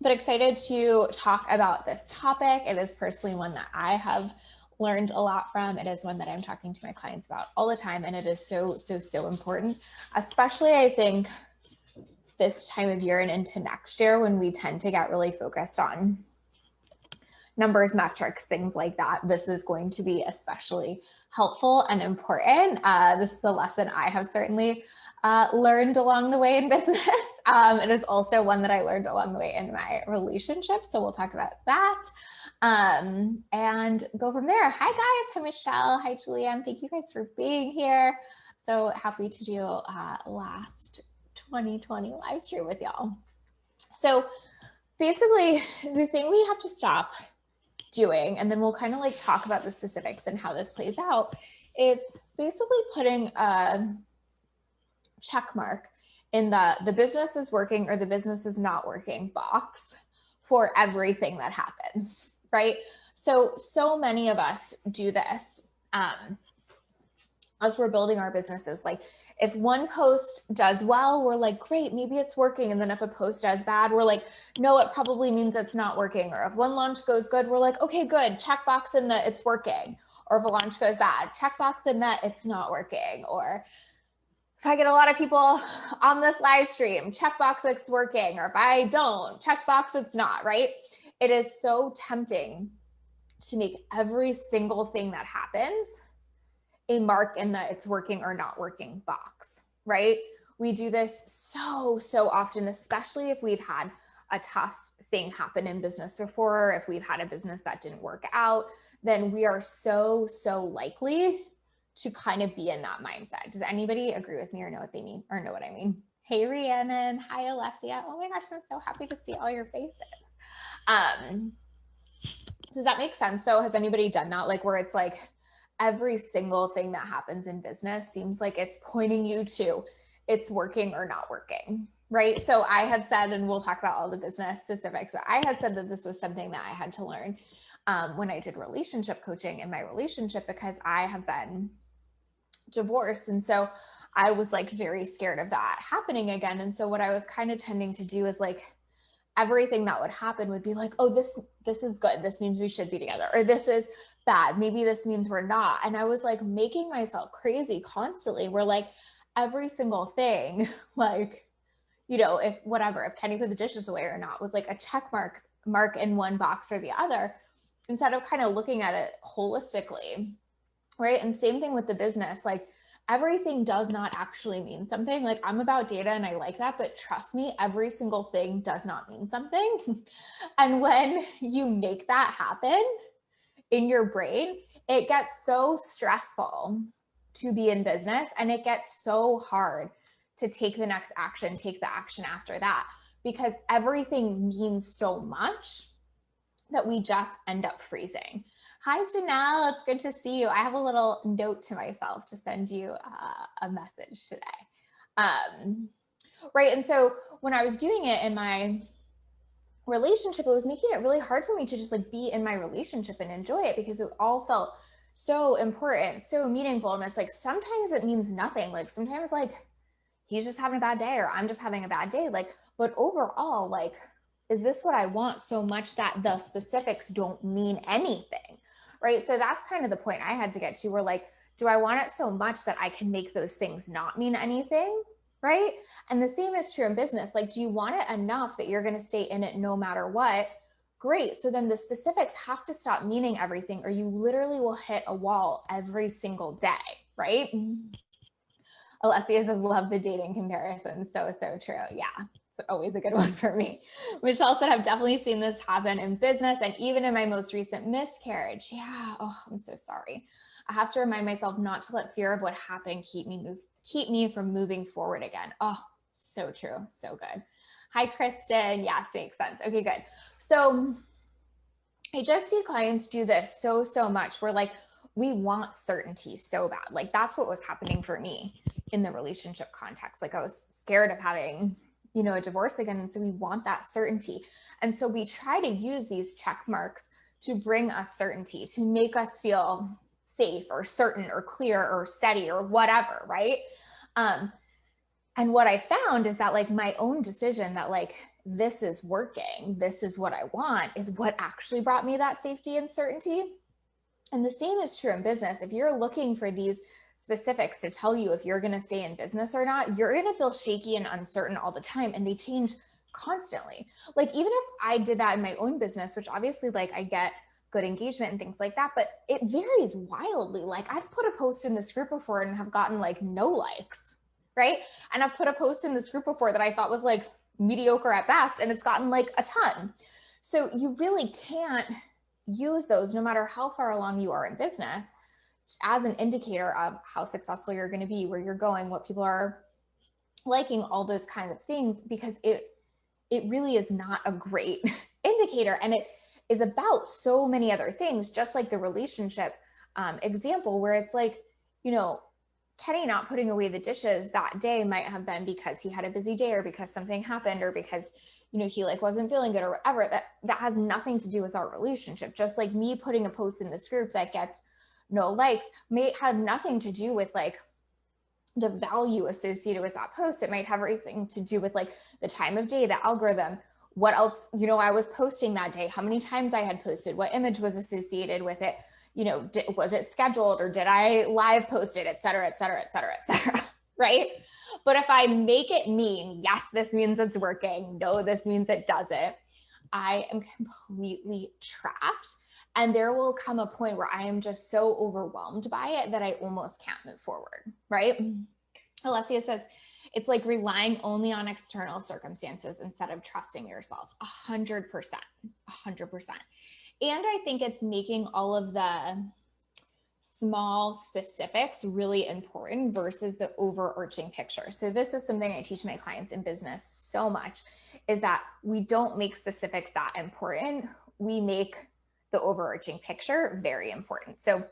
but excited to talk about this topic. It is personally one that I have learned a lot from. It is one that I'm talking to my clients about all the time. And it is so, so, so important, especially I think this time of year and into next year when we tend to get really focused on numbers, metrics, things like that. This is going to be especially helpful and important. This is a lesson I have certainly learned along the way in business. It is also one that I learned along the way in my relationship. So we'll talk about that and go from there. Hi guys. Hi Michelle. Hi Julianne. Thank you guys for being here. So happy to do last 2020 live stream with y'all. So basically the thing we have to stop doing, and then we'll kind of like talk about the specifics and how this plays out, is basically putting a check mark in the business is working or the business is not working box for everything that happens, right? So many of us do this as we're building our businesses. Like if one post does well, we're like, great, maybe it's working. And then if a post does bad, we're like, no, it probably means it's not working. Or if one launch goes good, we're like, okay, good, checkbox in that it's working. Or if a launch goes bad, checkbox in that it's not working. Or if I get a lot of people on this live stream, checkbox it's working. Or if I don't, checkbox it's not, right? It is so tempting to make every single thing that happens a mark in the it's working or not working box, right? We do this so often, especially if we've had a tough thing happen in business before, if we've had a business that didn't work out, then we are so likely to kind of be in that mindset. Does anybody agree with me or know what they mean or know what I mean? Hey, Rhiannon. Hi, Alessia. Oh my gosh, I'm so happy to see all your faces. Does that make sense though? Has anybody done that? Like where it's like, every single thing that happens in business seems like it's pointing you to it's working or not working, right? So I had said, and we'll talk about all the business specifics, but I had said that this was something that I had to learn when I did relationship coaching in my relationship, because I have been divorced. And so I was like very scared of that happening again. And so what I was kind of tending to do is like, everything that would happen would be like, oh, this is good. This means we should be together. Or this is bad. Maybe this means we're not. And I was like making myself crazy constantly. Where like every single thing, like, you know, if Kenny put the dishes away or not was like a check mark in one box or the other, instead of kind of looking at it holistically, right? And same thing with the business. Like everything does not actually mean something. Like I'm about data and I like that, but trust me, every single thing does not mean something. And when you make that happen in your brain, it gets so stressful to be in business, and it gets so hard to take the next action, take the action after that, because everything means so much that we just end up freezing. Hi, Janelle. It's good to see you. I have a little note to myself to send you a message today. Right. And so when I was doing it in my relationship, it was making it really hard for me to just like be in my relationship and enjoy it, because it all felt so important, so meaningful. And it's like, sometimes it means nothing. Like sometimes like he's just having a bad day or I'm just having a bad day. Like, but overall, like, is this what I want so much that the specifics don't mean anything? Right. So that's kind of the point I had to get to, where like, do I want it so much that I can make those things not mean anything? Right. And the same is true in business. Like, do you want it enough that you're going to stay in it no matter what? Great. So then the specifics have to stop meaning everything, or you literally will hit a wall every single day. Right. Alessia says, love the dating comparison. So true. Yeah. It's always a good one for me. Michelle said, I've definitely seen this happen in business and even in my most recent miscarriage. Yeah. Oh, I'm so sorry. I have to remind myself not to let fear of what happened keep me from moving forward again. Oh, so true. So good. Hi, Kristen. Yes, makes sense. Okay, good. So I just see clients do this so much. We're like, we want certainty so bad. Like that's what was happening for me in the relationship context. Like I was scared of having, you know, a divorce again. And so we want that certainty. And so we try to use these check marks to bring us certainty, to make us feel safe or certain or clear or steady or whatever, right? And what I found is that like my own decision that like, this is working, this is what I want, is what actually brought me that safety and certainty. And the same is true in business. If you're looking for these specifics to tell you if you're going to stay in business or not, you're going to feel shaky and uncertain all the time, and they change constantly. Like, even if I did that in my own business, which obviously, like, I get good engagement and things like that, but it varies wildly. Like, I've put a post in this group before and have gotten like no likes, right? And I've put a post in this group before that I thought was like mediocre at best, and it's gotten like a ton. So you really can't use those, no matter how far along you are in business, as an indicator of how successful you're going to be, where you're going, what people are liking, all those kinds of things, because it really is not a great indicator. And it is about so many other things, just like the relationship example, where it's like, you know, Kenny not putting away the dishes that day might have been because he had a busy day, or because something happened, or because, you know, he like wasn't feeling good or whatever. That has nothing to do with our relationship. Just like me putting a post in this group that gets no likes may have nothing to do with like the value associated with that post. It might have everything to do with like the time of day, the algorithm, what else, you know, I was posting that day, how many times I had posted, what image was associated with it, you know, was it scheduled, or did I live post it, et cetera, et cetera, et cetera, et cetera, right? But if I make it mean, yes, this means it's working, no, this means it doesn't, I am completely trapped. And there will come a point where I am just so overwhelmed by it that I almost can't move forward, right? Alessia says, it's like relying only on external circumstances instead of trusting yourself. 100%, 100%. And I think it's making all of the small specifics really important versus the overarching picture. So this is something I teach my clients in business so much, is that we don't make specifics that important. We make the overarching picture very important. So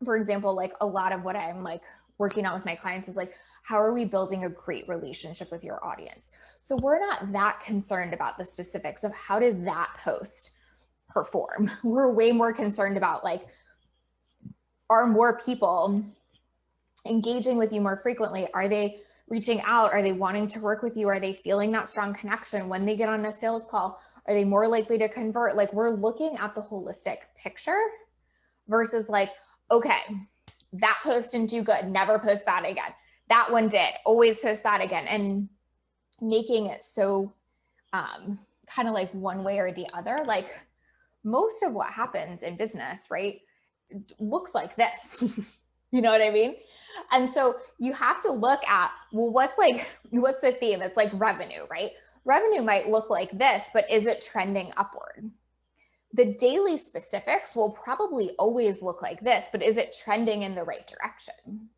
for example, like a lot of what I'm like working on with my clients is like, how are we building a great relationship with your audience? So we're not that concerned about the specifics of how did that post perform. We're way more concerned about like, are more people engaging with you more frequently? Are they reaching out? Are they wanting to work with you? Are they feeling that strong connection when they get on a sales call? Are they more likely to convert? Like, we're looking at the holistic picture versus like, okay, that post didn't do good, never post that again. That one did, always post that again. And making it so kind of like one way or the other. Like, most of what happens in business, right, looks like this. You know what I mean? And so you have to look at, well, what's the theme? It's like revenue, right? Revenue might look like this, but is it trending upward? The daily specifics will probably always look like this, but is it trending in the right direction?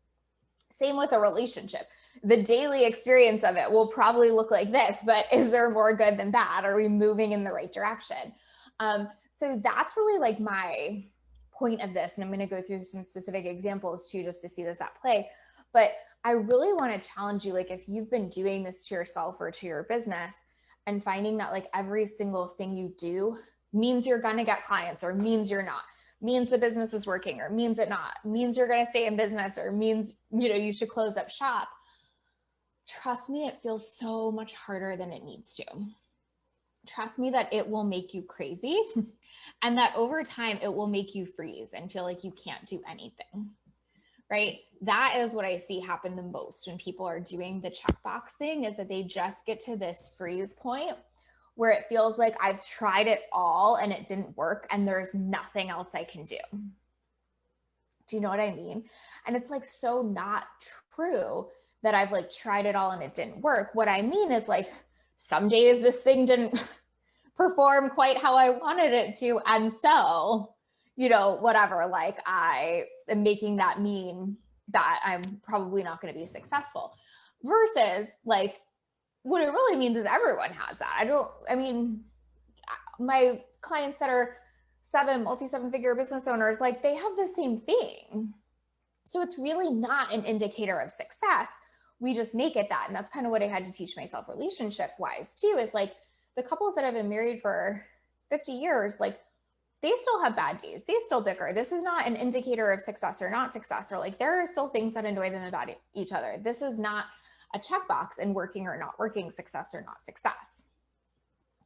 Same with a relationship. The daily experience of it will probably look like this, but is there more good than bad? Are we moving in the right direction? So that's really like my point of this. And I'm going to go through some specific examples too, just to see this at play. But I really want to challenge you, like, if you've been doing this to yourself or to your business and finding that like every single thing you do means you're going to get clients, or means you're not, means the business is working, or means it not, means you're going to stay in business, or means, you know, you should close up shop. Trust me, it feels so much harder than it needs to. Trust me that it will make you crazy and that over time it will make you freeze and feel like you can't do anything, right? That is what I see happen the most when people are doing the checkbox thing, is that they just get to this freeze point where it feels like I've tried it all and it didn't work and there's nothing else I can do. Do you know what I mean? And it's like so not true that I've like tried it all and it didn't work. What I mean is like, some days this thing didn't perform quite how I wanted it to. And so, you know, whatever, like I am making that mean that I'm probably not going to be successful, versus like, what it really means is everyone has that. I mean, my clients that are multi-seven-figure business owners, like they have the same thing. So it's really not an indicator of success. We just make it that. And that's kind of what I had to teach myself relationship wise too, is like the couples that have been married for 50 years, like they still have bad days. They still bicker. This is not an indicator of success or not success, or like there are still things that annoy them about each other. This is not a checkbox in working or not working, success or not success.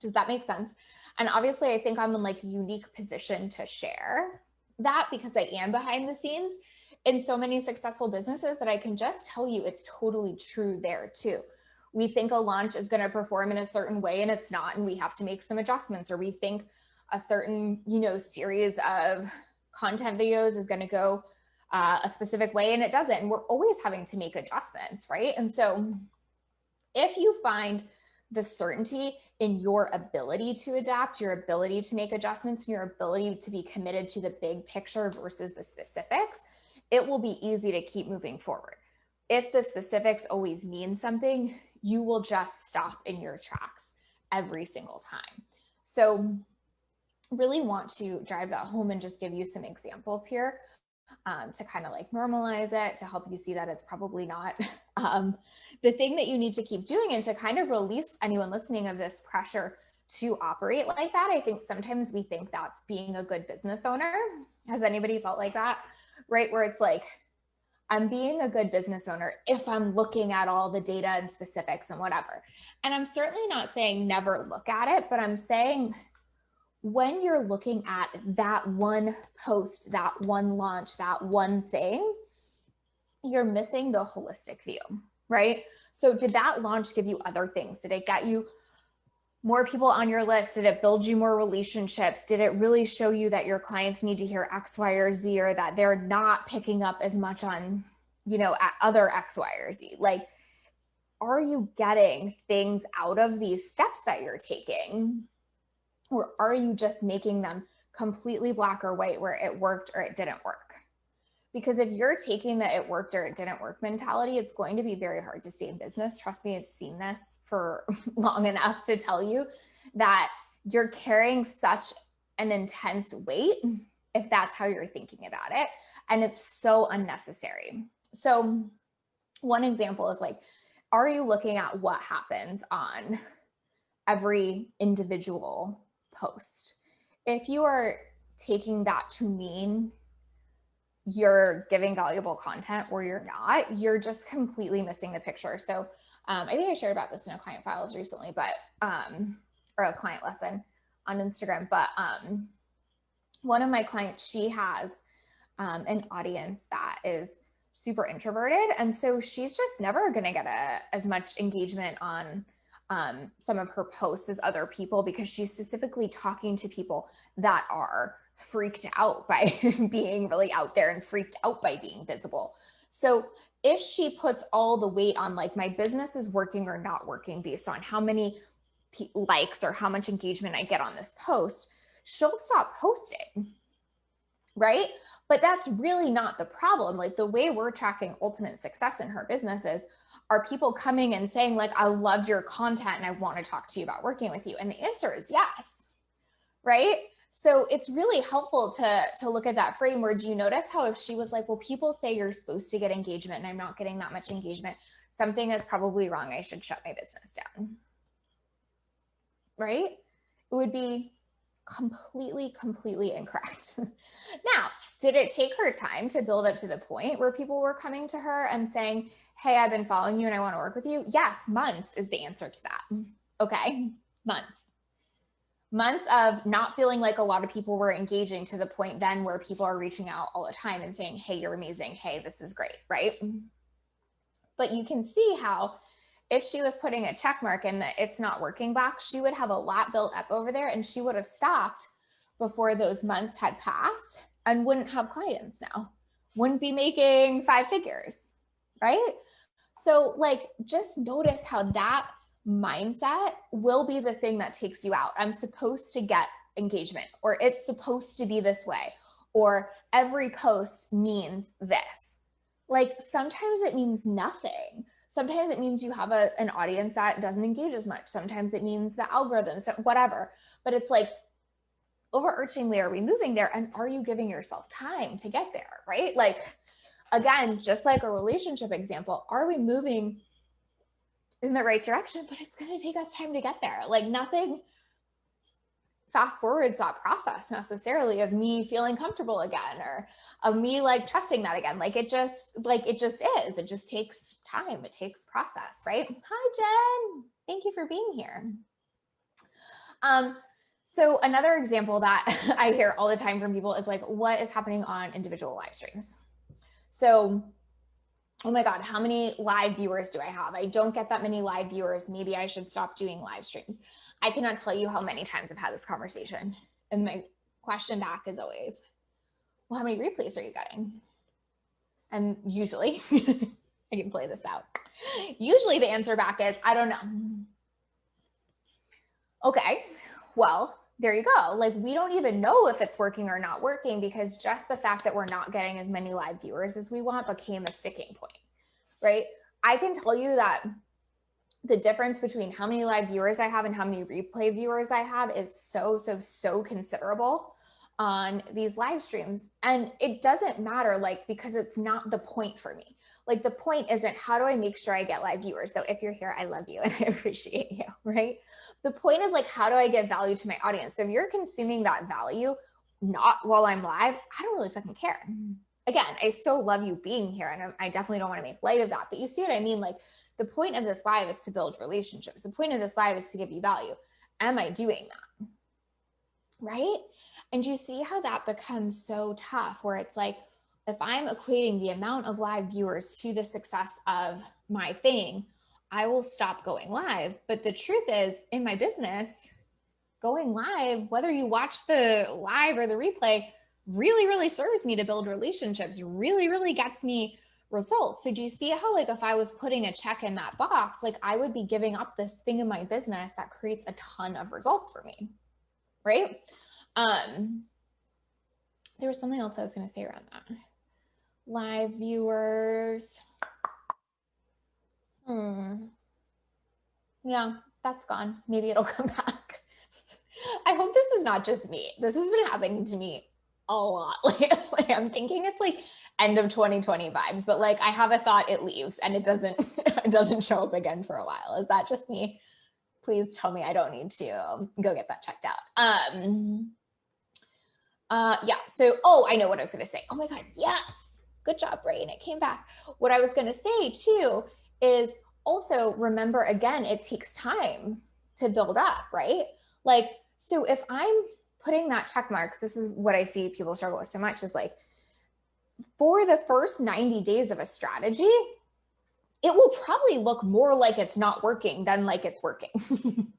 Does that make sense? And obviously I think I'm in like a unique position to share that because I am behind the scenes in so many successful businesses that I can just tell you it's totally true there too. We think a launch is going to perform in a certain way and it's not, and we have to make some adjustments, or we think a certain, series of content videos is going to go a specific way and it doesn't. And we're always having to make adjustments, right? And so if you find the certainty in your ability to adapt, your ability to make adjustments, and your ability to be committed to the big picture versus the specifics, it will be easy to keep moving forward. If the specifics always mean something, you will just stop in your tracks every single time. So really want to drive that home and just give you some examples here to kind of like normalize it, to help you see that it's probably not the thing that you need to keep doing, and to kind of release anyone listening of this pressure to operate like that. I think sometimes we think that's being a good business owner. Has anybody felt like that? Right? Where it's like, I'm being a good business owner if I'm looking at all the data and specifics and whatever. And I'm certainly not saying never look at it, but I'm saying when you're looking at that one post, that one launch, that one thing, you're missing the holistic view, right? So did that launch give you other things? Did it get you more people on your list? Did it build you more relationships? Did it really show you that your clients need to hear X, Y, or Z, or that they're not picking up as much on, other X, Y, or Z? Like, are you getting things out of these steps that you're taking? Or are you just making them completely black or white, where it worked or it didn't work? Because if you're taking the it worked or it didn't work mentality, it's going to be very hard to stay in business. Trust me, I've seen this for long enough to tell you that you're carrying such an intense weight if that's how you're thinking about it. And it's so unnecessary. So one example is like, are you looking at what happens on every individual post? If you are taking that to mean you're giving valuable content or you're not, you're just completely missing the picture. So I think I shared about this in a client files recently, but or a client lesson on Instagram. But one of my clients, she has an audience that is super introverted, and so she's just never going to get as much engagement on some of her posts as other people, because she's specifically talking to people that are freaked out by being really out there and freaked out by being visible. So if she puts all the weight on like, my business is working or not working based on how many likes or how much engagement I get on this post, she'll stop posting, right? But that's really not the problem. Like, the way we're tracking ultimate success in her business is, are people coming and saying like, I loved your content and I want to talk to you about working with you? And the answer is yes, right? So it's really helpful to look at that framework. Do you notice how if she was like, well, people say you're supposed to get engagement and I'm not getting that much engagement, something is probably wrong, I should shut my business down, right? It would be completely incorrect. Now, did it take her time to build up to the point where people were coming to her and saying, hey, I've been following you and I want to work with you? Yes, months is the answer to that. Okay, months of not feeling like a lot of people were engaging, to the point then where people are reaching out all the time and saying, hey, you're amazing. Hey, this is great, right? But you can see how if she was putting a check mark in the it's not working box, she would have a lot built up over there, and she would have stopped before those months had passed and wouldn't have clients now, wouldn't be making 5 figures, right? So like, just notice how that mindset will be the thing that takes you out. I'm supposed to get engagement, or it's supposed to be this way, or every post means this. Like, sometimes it means nothing. Sometimes it means you have an audience that doesn't engage as much. Sometimes it means the algorithms, whatever. But it's like, overarchingly, are we moving there? And are you giving yourself time to get there, right? Like, again, just like a relationship example, are we moving in the right direction? But it's going to take us time to get there. Like, nothing fast forwards that process necessarily of me feeling comfortable again, or of me like trusting that again. Like, it just is. It just takes time. It takes process, right? Hi, Jen. Thank you for being here. So another example that I hear all the time from people is like, what is happening on individual live streams? So, oh my God, how many live viewers do I have? I don't get that many live viewers. Maybe I should stop doing live streams. I cannot tell you how many times I've had this conversation. And my question back is always, well, how many replays are you getting? And usually, I can play this out. Usually the answer back is, I don't know. Okay, well, there you go. Like, we don't even know if it's working or not working, because just the fact that we're not getting as many live viewers as we want became a sticking point, right? I can tell you that the difference between how many live viewers I have and how many replay viewers I have is so considerable on these live streams. And it doesn't matter, like, because it's not the point for me. Like, the point isn't how do I make sure I get live viewers? So if you're here, I love you and I appreciate you, right? The point is, like, how do I give value to my audience? So if you're consuming that value not while I'm live, I don't really fucking care. Again, I still love you being here, and I definitely don't want to make light of that. But you see what I mean? Like, the point of this live is to build relationships. The point of this live is to give you value. Am I doing that? Right? And you see how that becomes so tough, where it's like, if I'm equating the amount of live viewers to the success of my thing, I will stop going live. But the truth is, in my business, going live, whether you watch the live or the replay, really serves me to build relationships, really gets me results. So do you see how, like, if I was putting a check in that box, like, I would be giving up this thing in my business that creates a ton of results for me, right? There was something else I was going to say around that. Live viewers. Yeah, that's gone. Maybe it'll come back. I hope this is not just me. This has been happening to me a lot. Like, I'm thinking it's like end of 2020 vibes, but like, I have a thought, it leaves, and it doesn't show up again for a while. Is that just me? Please tell me I don't need to go get that checked out. Yeah. So, oh, I know what I was going to say. Oh my God. Yes. Good job, Brain. It came back. What I was going to say too is also remember, again, it takes time to build up, right? Like, so if I'm putting that check mark, this is what I see people struggle with so much, is like, for the first 90 days of a strategy, it will probably look more like it's not working than like it's working.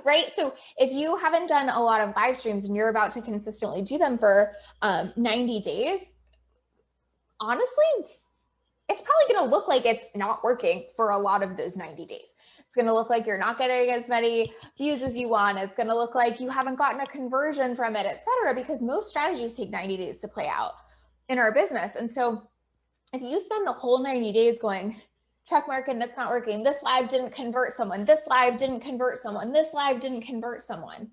Right? So if you haven't done a lot of live streams and you're about to consistently do them for 90 days, honestly, it's probably going to look like it's not working for a lot of those 90 days. It's going to look like you're not getting as many views as you want. It's going to look like you haven't gotten a conversion from it, et cetera, because most strategies take 90 days to play out in our business. And so if you spend the whole 90 days going, check mark, and it's not working, this live didn't convert someone, this live didn't convert someone, this live didn't convert someone,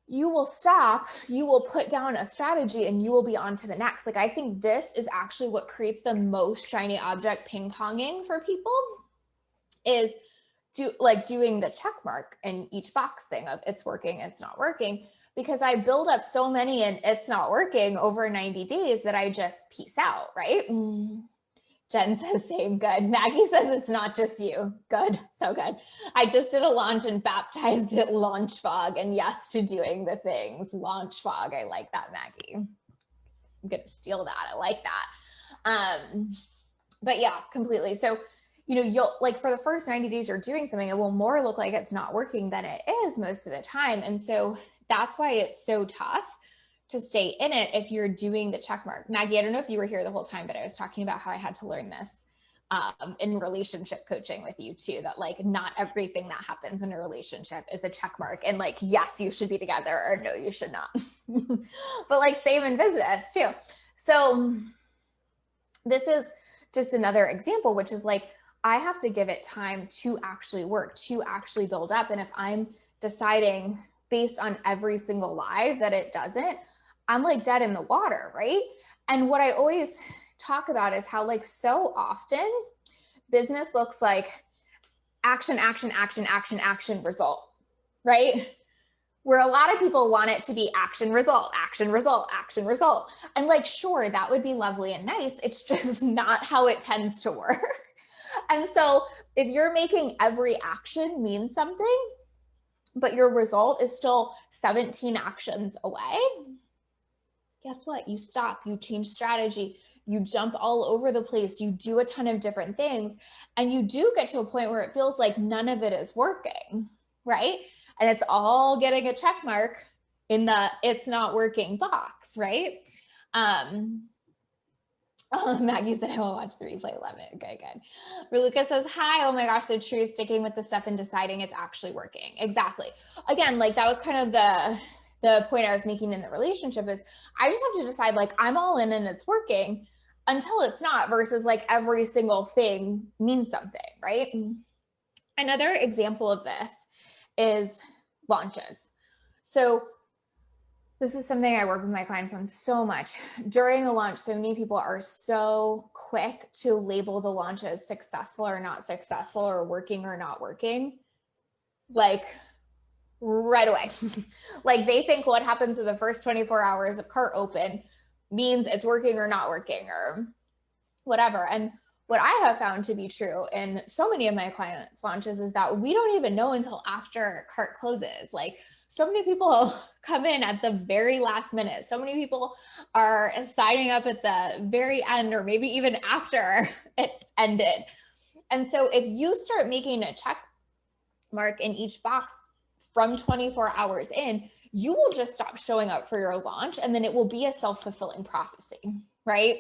you will stop, you will put down a strategy, and you will be on to the next. Like, I think this is actually what creates the most shiny object ping-ponging for people, is doing the check mark in each box thing of it's working, it's not working, because I build up so many and it's not working over 90 days that I just peace out, right? Jen says, same, good. Maggie says, it's not just you. Good, so good. I just did a launch and baptized it Launch Fog, and yes to doing the things. Launch Fog, I like that, Maggie. I'm gonna steal that, I like that. But yeah, completely. So, you'll, like, for the first 90 days you're doing something, it will more look like it's not working than it is most of the time. And so that's why it's so tough to stay in it if you're doing the check mark. Maggie, I don't know if you were here the whole time, but I was talking about how I had to learn this in relationship coaching with you too, that like not everything that happens in a relationship is a check mark. And like, yes, you should be together, or no, you should not. But like, same in business too. So this is just another example, which is like, I have to give it time to actually work, to actually build up. And if I'm deciding based on every single live that it doesn't, I'm like dead in the water, right? And what I always talk about is how, like, so often business looks like action, action, action, action, action, result, right? Where a lot of people want it to be action, result, action, result, action, result. And like, sure, that would be lovely and nice. It's just not how it tends to work. And so if you're making every action mean something, but your result is still 17 actions away, guess what? You stop, you change strategy, you jump all over the place, you do a ton of different things, and you do get to a point where it feels like none of it is working, right? And it's all getting a check mark in the it's not working box, right? Oh, Maggie said, I will watch the replay. Love it. Okay, good. Raluca says, hi. Oh my gosh, so true. Sticking with the stuff and deciding it's actually working. Exactly. Again, like that was kind of the point I was making in the relationship is I just have to decide like I'm all in and it's working until it's not, versus like every single thing means something, right? Another example of this is launches. So this is something I work with my clients on so much. During a launch, so many people are so quick to label the launch as successful or not successful, or working or not working, like right away. Like they think what happens in the first 24 hours of cart open means it's working or not working or whatever. And what I have found to be true in so many of my clients' launches is that we don't even know until after cart closes. Like so many people come in at the very last minute. So many people are signing up at the very end, or maybe even after it's ended. And so if you start making a check mark in each box from 24 hours in, you will just stop showing up for your launch, and then it will be a self-fulfilling prophecy, right?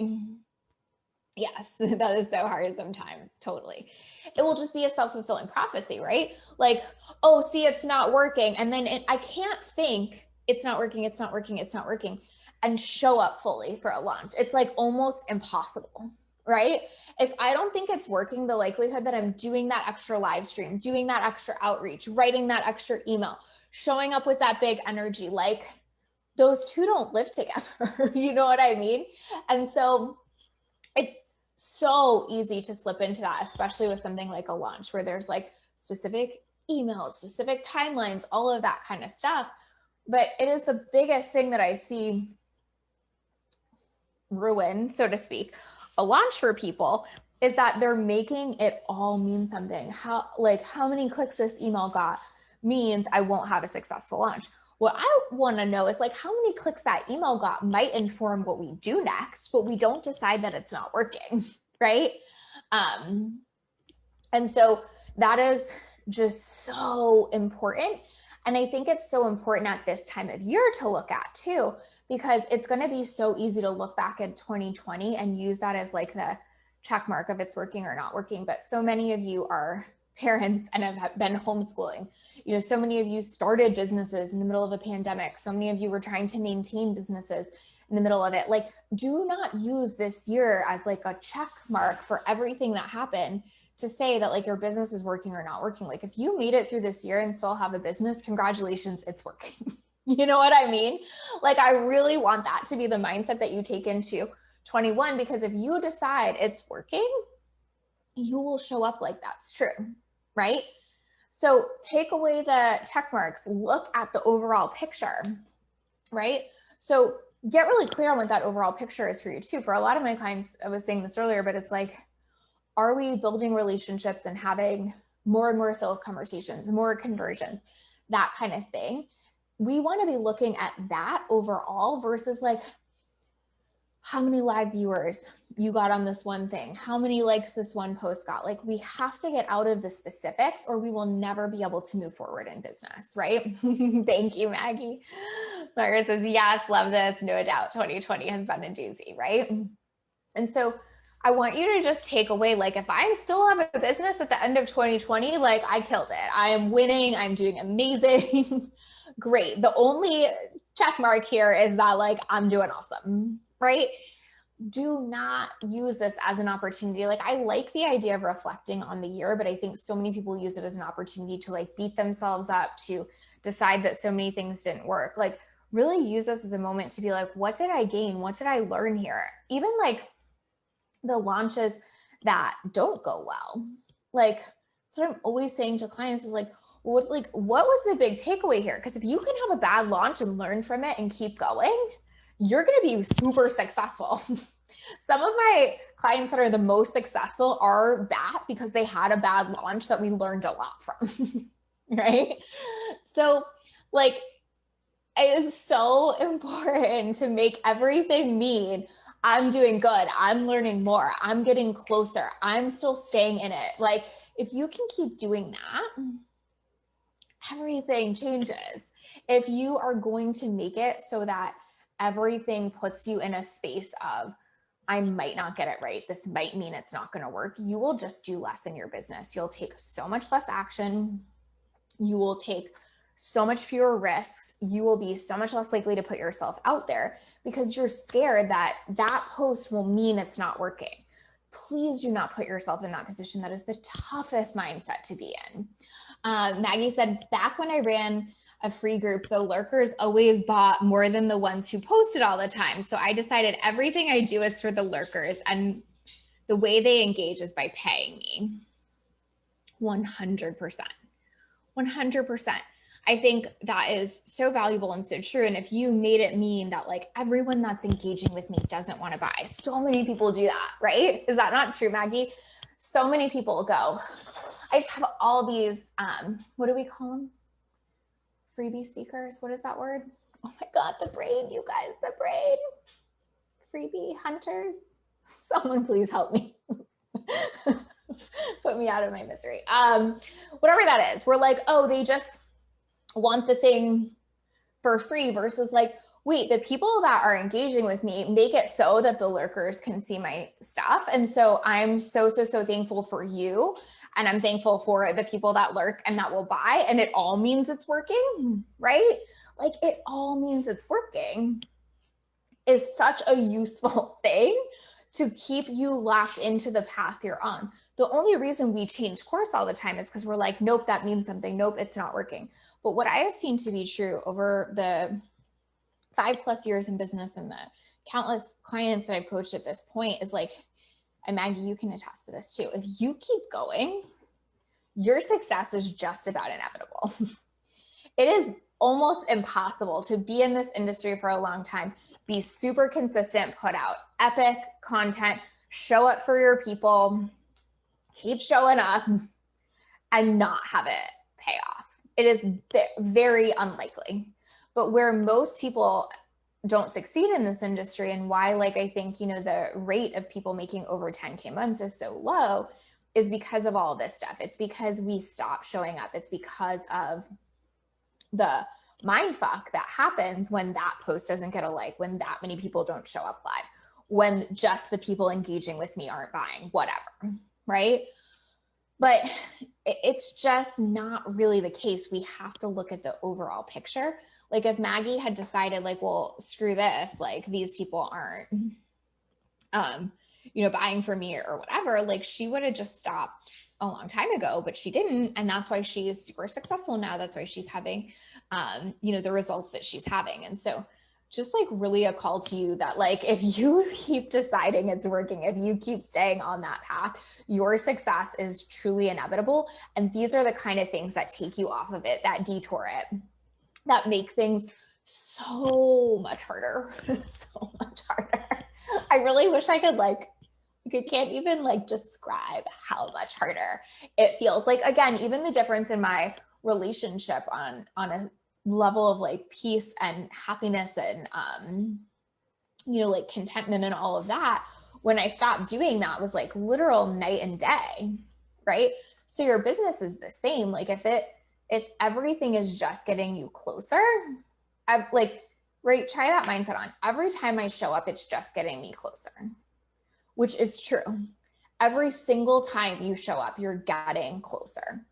Yes, that is so hard sometimes. Totally. It will just be a self-fulfilling prophecy, right? Like, oh, see, it's not working. And then I can't think it's not working, it's not working, it's not working, and show up fully for a launch. It's like almost impossible, right? If I don't think it's working, the likelihood that I'm doing that extra live stream, doing that extra outreach, writing that extra email, showing up with that big energy, like those two don't live together. You know what I mean? And so it's so easy to slip into that, especially with something like a launch where there's like specific emails, specific timelines, all of that kind of stuff. But it is the biggest thing that I see ruin, so to speak, a launch for people, is that they're making it all mean something. How many clicks this email got means I won't have a successful launch. What I want to know is like how many clicks that email got might inform what we do next, but we don't decide that it's not working, right? And so that is just so important. And I think it's so important at this time of year to look at too, because it's going to be so easy to look back at 2020 and use that as like the check mark of it's working or not working. But so many of you are parents and have been homeschooling. You know, so many of you started businesses in the middle of a pandemic. So many of you were trying to maintain businesses in the middle of it. Like, do not use this year as like a check mark for everything that happened to say that like your business is working or not working. Like if you made it through this year and still have a business, congratulations, it's working. You know what I mean? Like I really want that to be the mindset that you take into 21, because if you decide it's working, you will show up like that's true, right? So take away the check marks, look at the overall picture, right? So get really clear on what that overall picture is for you too. For a lot of my clients, I was saying this earlier, but it's like, are we building relationships and having more and more sales conversations, more conversions, that kind of thing? We want to be looking at that overall versus like how many live viewers you got on this one thing, how many likes this one post got. Like we have to get out of the specifics or we will never be able to move forward in business, right? Thank you, Maggie. Myra says, yes, love this. No doubt 2020 has been a doozy, right? And so I want you to just take away, like, if I still have a business at the end of 2020, like I killed it. I am winning. I'm doing amazing. Great. The only check mark here is that like, I'm doing awesome, right? Do not use this as an opportunity. Like I like the idea of reflecting on the year, but I think so many people use it as an opportunity to like beat themselves up, to decide that so many things didn't work. Like really use this as a moment to be like, what did I gain? What did I learn here? Even like the launches that don't go well. Like that's what I'm always saying to clients is like, what was the big takeaway here? Because if you can have a bad launch and learn from it and keep going, you're going to be super successful. Some of my clients that are the most successful are that because they had a bad launch that we learned a lot from. right? So like, it is so important to make everything mean I'm doing good, I'm learning more, I'm getting closer, I'm still staying in it. Like, if you can keep doing that, everything changes. If you are going to make it so that everything puts you in a space of, I might not get it right, this might mean it's not going to work, you will just do less in your business. You'll take so much less action. You will take so much fewer risks. You will be so much less likely to put yourself out there because you're scared that that post will mean it's not working. Please do not put yourself in that position. That is the toughest mindset to be in. Maggie said, back when I ran a free group, the lurkers always bought more than the ones who posted all the time. So I decided everything I do is for the lurkers, and the way they engage is by paying me. 100%. 100%. I think that is so valuable and so true. And if you made it mean that like everyone that's engaging with me doesn't want to buy, so many people do that, right? Is that not true, Maggie? So many people go, I just have all these, what do we call them? Freebie seekers. What is that word? Oh my God, the brain, you guys, the brain. Freebie hunters. Someone please help me. Put me out of my misery. Whatever that is, we're like, oh, they just want the thing for free versus like, wait, the people that are engaging with me make it so that the lurkers can see my stuff. And so I'm so thankful for you. And I'm thankful for the people that lurk and that will buy. And it all means it's working, right? Like, it all means it's working is such a useful thing to keep you locked into the path you're on. The only reason we change course all the time is because we're like, nope, that means something. Nope, it's not working. But what I have seen to be true over the 5+ years in business and the countless clients that I've coached at this point is like, and Maggie, you can attest to this too. If you keep going, your success is just about inevitable. It is almost impossible to be in this industry for a long time, be super consistent, put out epic content, show up for your people, keep showing up, and not have it pay off. It is very unlikely. But where most people don't succeed in this industry, and why, like, I think, you know, the rate of people making over 10K months is so low, is because of all of this stuff. It's because we stop showing up. It's because of the mind fuck that happens when that post doesn't get a like, when that many people don't show up live, when just the people engaging with me aren't buying, whatever, right? But it's just not really the case. We have to look at the overall picture. Like, if Maggie had decided like, well, screw this, like, these people aren't, you know, buying from me or whatever, like, she would have just stopped a long time ago, but she didn't. And that's why she is super successful now. That's why she's having, you know, the results that she's having. And so just like really a call to you that like, if you keep deciding it's working, if you keep staying on that path, your success is truly inevitable. And these are the kind of things that take you off of it, that detour it, that make things so much harder, so much harder. I really wish I could like, I can't even like describe how much harder it feels. Like, again, even the difference in my relationship on a level of like peace and happiness and, you know, like contentment and all of that, when I stopped doing that was like literal night and day, right? So your business is the same. Like, if everything is just getting you closer, right, try that mindset on. Every time I show up, it's just getting me closer, which is true. Every single time you show up, you're getting closer.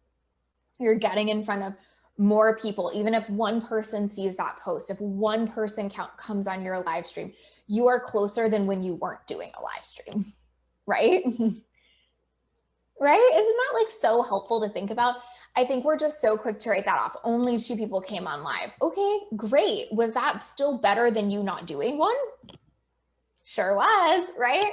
You're getting in front of more people. Even if one person sees that post, if one person comes on your live stream, you are closer than when you weren't doing a live stream, right? Right? Isn't that like so helpful to think about? I think we're just so quick to write that off. Only 2 people came on live. Okay, great. Was that still better than you not doing one? Sure was, right?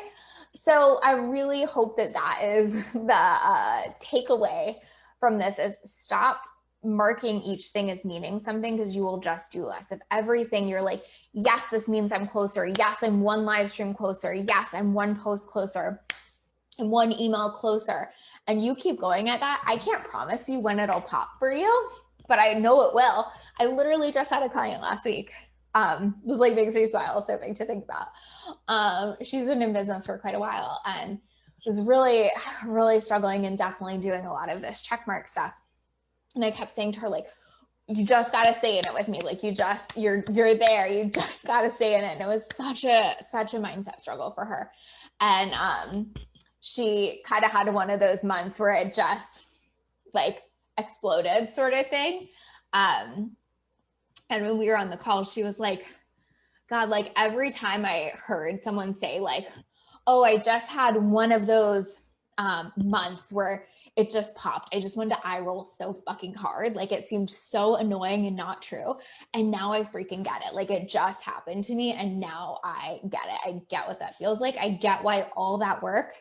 So I really hope that that is the takeaway from this, is stop marking each thing as meaning something, because you will just do less. If everything you're like, yes, this means I'm closer. Yes, I'm one live stream closer. Yes, I'm one post closer and one email closer. and you keep going at that, I can't promise you when it'll pop for you, but I know it will. I literally just had a client last week. This like makes me smile, so big to think about. She's been in business for quite a while and was really, really struggling and definitely doing a lot of this checkmark stuff. And I kept saying to her, like, you just got to stay in it with me. Like you're there. You just got to stay in it. And it was such a mindset struggle for her. And she kind of had one of those months where it just like exploded sort of thing. And when we were on the call, she was like, God, like every time I heard someone say like, oh, I just had one of those months where it just popped. I just wanted to eye roll so fucking hard. Like it seemed so annoying and not true. And now I freaking get it. Like it just happened to me. And now I get it. I get what that feels like. I get why all that work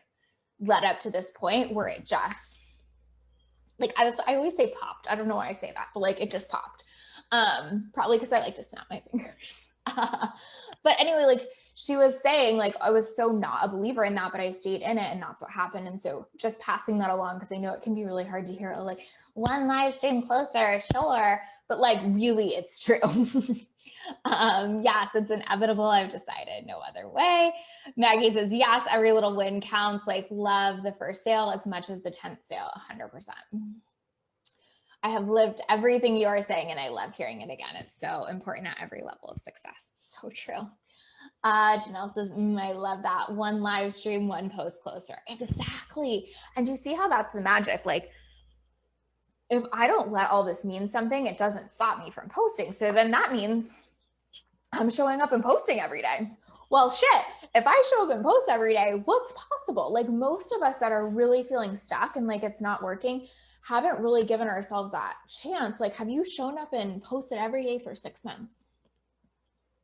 led up to this point where it just, like, I always say popped. I don't know why I say that, but like it just popped. Probably because I like to snap my fingers. But anyway, like she was saying, like, I was so not a believer in that, but I stayed in it and that's what happened. And so just passing that along, because I know it can be really hard to hear, oh, like one live stream closer, sure. But like really it's true. Yes, it's inevitable. I've decided no other way. Maggie says, yes, every little win counts. Like love the first sale as much as the 10th sale, 100%. I have lived everything you are saying and I love hearing it again. It's so important at every level of success. It's so true. Janelle says, I love that. One live stream, one post closer. Exactly. And do you see how that's the magic? Like if I don't let all this mean something, it doesn't stop me from posting. So then that means I'm showing up and posting every day. Well, shit, if I show up and post every day, what's possible? Like most of us that are really feeling stuck and like it's not working, haven't really given ourselves that chance. Like, have you shown up and posted every day for 6 months?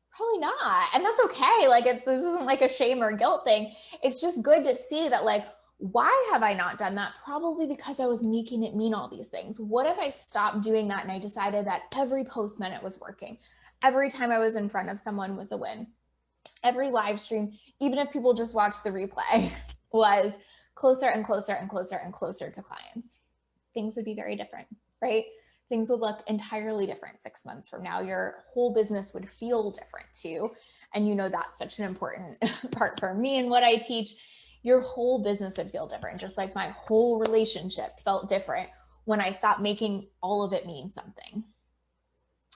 Probably not. And that's okay. Like, this isn't like a shame or guilt thing. It's just good to see that, like, why have I not done that? Probably because I was making it mean all these things. What if I stopped doing that and I decided that every post meant it was working? Every time I was in front of someone was a win. Every live stream, even if people just watched the replay, was closer and closer and closer and closer to clients. Things would be very different, right? Things would look entirely different 6 months from now. Your whole business would feel different too. And you know, that's such an important part for me and what I teach. Your whole business would feel different, just like my whole relationship felt different when I stopped making all of it mean something,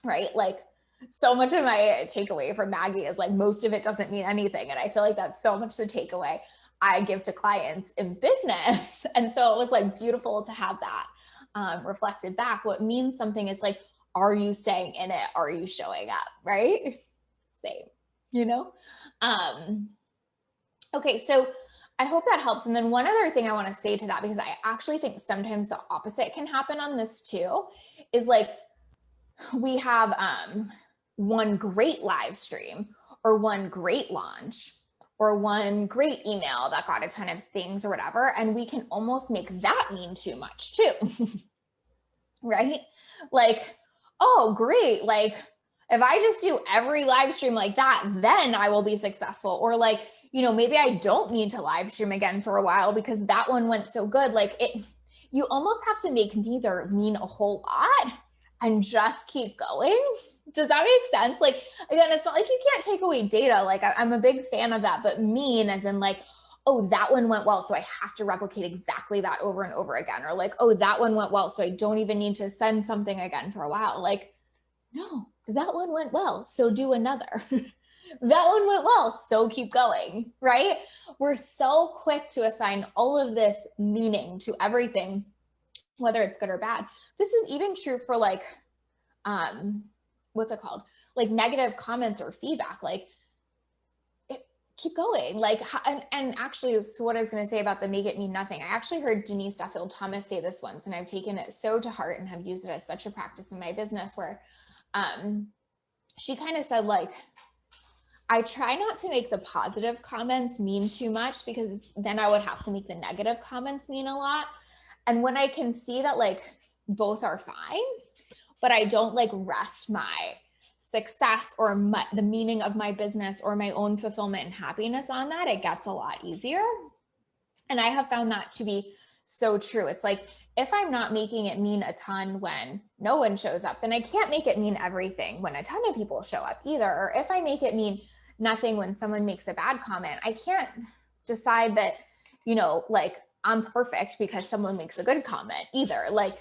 right? Like so much of my takeaway from Maggie is like, most of it doesn't mean anything. And I feel like that's so much the takeaway I give to clients in business. And so it was like beautiful to have that reflected back. What means something is like, are you staying in it? Are you showing up? Right? Same, you know? Okay, so I hope that helps. And then one other thing I want to say to that, because I actually think sometimes the opposite can happen on this too, is like we have one great live stream or one great launch or one great email that got a ton of things or whatever. And we can almost make that mean too much too, right? Like, oh, great. Like if I just do every live stream like that, then I will be successful. Or like, you know, maybe I don't need to live stream again for a while because that one went so good. Like you almost have to make neither mean a whole lot and just keep going. Does that make sense? Like, again, it's not like you can't take away data. Like I'm a big fan of that, but mean as in like, oh, that one went well, so I have to replicate exactly that over and over again. Or like, oh, that one went well, so I don't even need to send something again for a while. Like, no, that one went well, so do another. That one went well, so keep going, right? We're so quick to assign all of this meaning to everything, whether it's good or bad. This is even true for like, what's it called? Like negative comments or feedback, like keep going. Like, and actually so what I was going to say about the make it mean nothing. I actually heard Denise Duffield Thomas say this once, and I've taken it so to heart and have used it as such a practice in my business where, she kind of said like, I try not to make the positive comments mean too much because then I would have to make the negative comments mean a lot. And when I can see that like both are fine, but I don't like rest my success or the meaning of my business or my own fulfillment and happiness on that, it gets a lot easier. And I have found that to be so true. It's like, if I'm not making it mean a ton when no one shows up, then I can't make it mean everything when a ton of people show up either. Or if I make it mean nothing when someone makes a bad comment, I can't decide that, like I'm perfect because someone makes a good comment either. Like,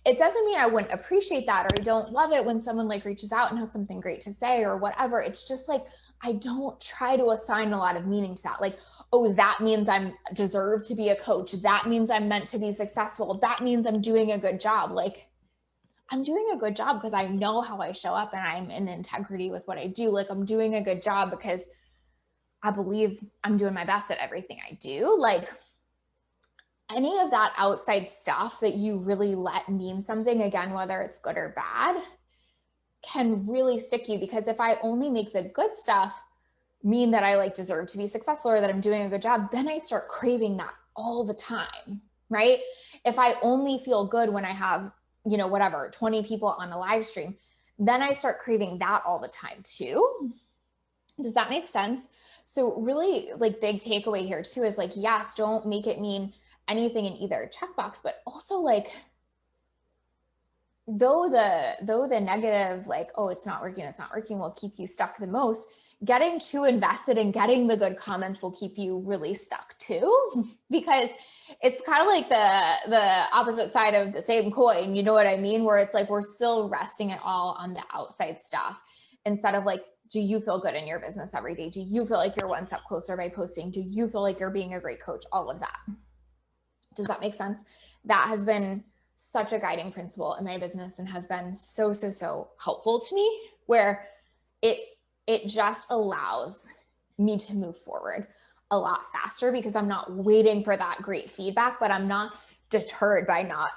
it doesn't mean I wouldn't appreciate that, or I don't love it when someone like reaches out and has something great to say or whatever. It's just like, I don't try to assign a lot of meaning to that. Like, oh, that means I'm deserve to be a coach. That means I'm meant to be successful. That means I'm doing a good job. Like, I'm doing a good job because I know how I show up and I'm in integrity with what I do. Like, I'm doing a good job because I believe I'm doing my best at everything I do. Like, any of that outside stuff that you really let mean something, again, whether it's good or bad, can really stick you. Because if I only make the good stuff mean that I like deserve to be successful or that I'm doing a good job, then I start craving that all the time, right? If I only feel good when I have, whatever, 20 people on a live stream, then I start craving that all the time too. Does that make sense? So really, like, big takeaway here too is like, yes, don't make it mean anything in either checkbox, but also like, though the negative, like, oh, it's not working will keep you stuck the most, getting too invested in getting the good comments will keep you really stuck too. Because it's kind of like the opposite side of the same coin, you know what I mean? Where it's like, we're still resting it all on the outside stuff instead of like, do you feel good in your business every day? Do you feel like you're one step closer by posting? Do you feel like you're being a great coach? All of that. Does that make sense? That has been such a guiding principle in my business and has been so, so, so helpful to me, where it just allows me to move forward a lot faster because I'm not waiting for that great feedback, but I'm not deterred by not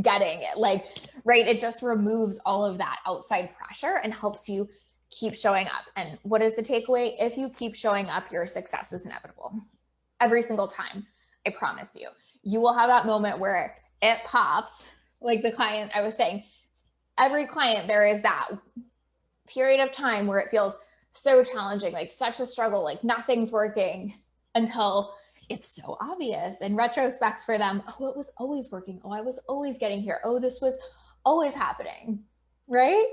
getting it. Like, right, it just removes all of that outside pressure and helps you keep showing up. And what is the takeaway? If you keep showing up, your success is inevitable. Every single time, I promise you. You will have that moment where it pops, like the client I was saying. Every client, there is that period of time where it feels so challenging, like such a struggle, like nothing's working, until it's so obvious in retrospect for them. Oh, it was always working. Oh, I was always getting here. Oh, this was always happening, right?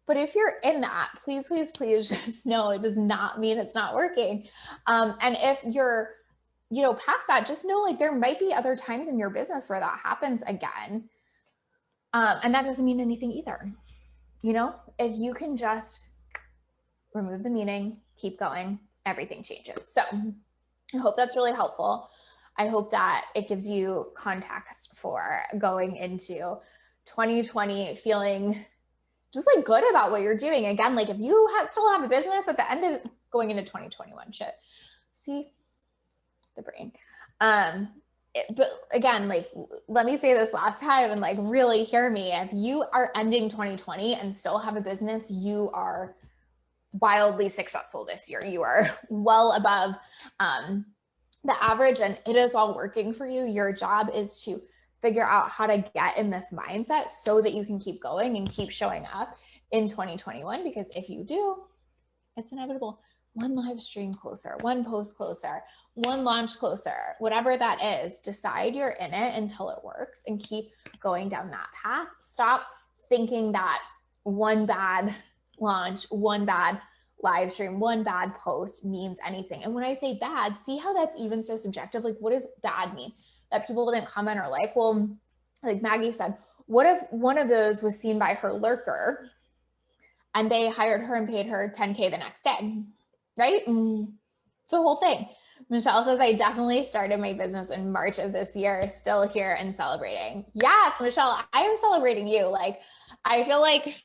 But if you're in that, please, please, please just know it does not mean it's not working. And if you're, past that, just know like there might be other times in your business where that happens again. And that doesn't mean anything either. If you can just remove the meaning, keep going, everything changes. So I hope that's really helpful. I hope that it gives you context for going into 2020 feeling just like good about what you're doing. Again, like if you still have a business at the end of going into 2021, see the brain. But again, like, let me say this last time and like really hear me. If you are ending 2020 and still have a business, you are wildly successful this year. You are well above the average and it is all working for you. Your job is to figure out how to get in this mindset so that you can keep going and keep showing up in 2021. Because if you do, it's inevitable. One live stream closer, one post closer, one launch closer, whatever that is, decide you're in it until it works and keep going down that path. Stop thinking that one bad launch, one bad live stream, one bad post means anything. And when I say bad, see how that's even so subjective. Like, what does bad mean? That people didn't comment or like, well, like Maggie said, what if one of those was seen by her lurker and they hired her and paid her 10K the next day, right? It's the whole thing. Michelle says, I definitely started my business in March of this year, still here and celebrating. Yes, Michelle, I am celebrating you. Like, I feel like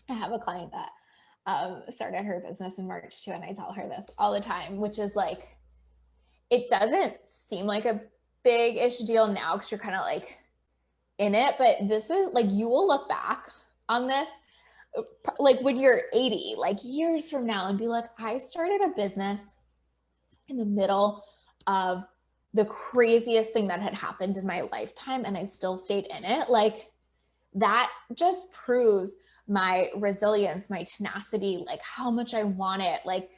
I have a client that started her business in March too, and I tell her this all the time, which is like, it doesn't seem like a big-ish deal now because you're kind of like in it, but this is like, you will look back on this like when you're 80, like years from now, and be like, I started a business in the middle of the craziest thing that had happened in my lifetime and I still stayed in it. Like, that just proves my resilience, my tenacity, like how much I want it. Like,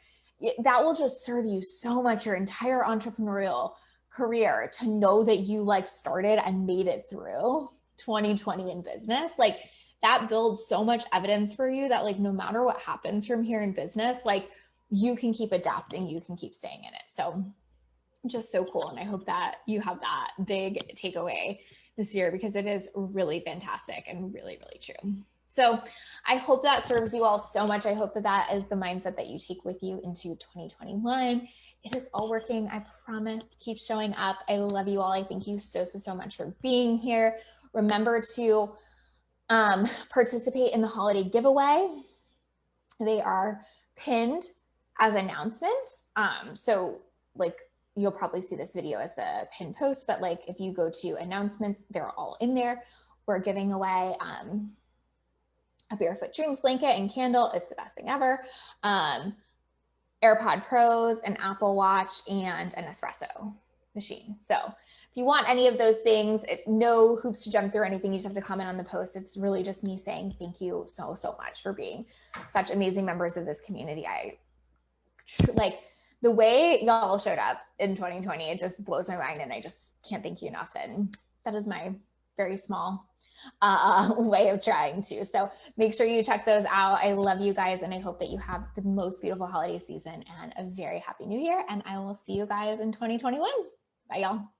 that will just serve you so much your entire entrepreneurial career, to know that you like started and made it through 2020 in business, like that builds so much evidence for you that like no matter what happens from here in business, like you can keep adapting, you can keep staying in it. So just so cool. And I hope that you have that big takeaway this year, because it is really fantastic and really, really true. So I hope that serves you all so much. I hope that that is the mindset that you take with you into 2021. It is all working. I promise. Keep showing up. I love you all. I thank you so, so, so much for being here. Remember to participate in the holiday giveaway. They are pinned as announcements. So like, you'll probably see this video as the pinned post, but like if you go to announcements, they're all in there. We're giving away a Barefoot Dreams blanket and candle. It's the best thing ever. AirPod Pros, an Apple Watch, and an espresso machine. So if you want any of those things, no hoops to jump through or anything, you just have to comment on the post. It's really just me saying thank you so, so much for being such amazing members of this community. I like the way y'all showed up in 2020, it just blows my mind, and I just can't thank you enough. And that is my very small way of trying to. So make sure you check those out. I love you guys, and I hope that you have the most beautiful holiday season and a very happy new year. And I will see you guys in 2021. Bye, y'all.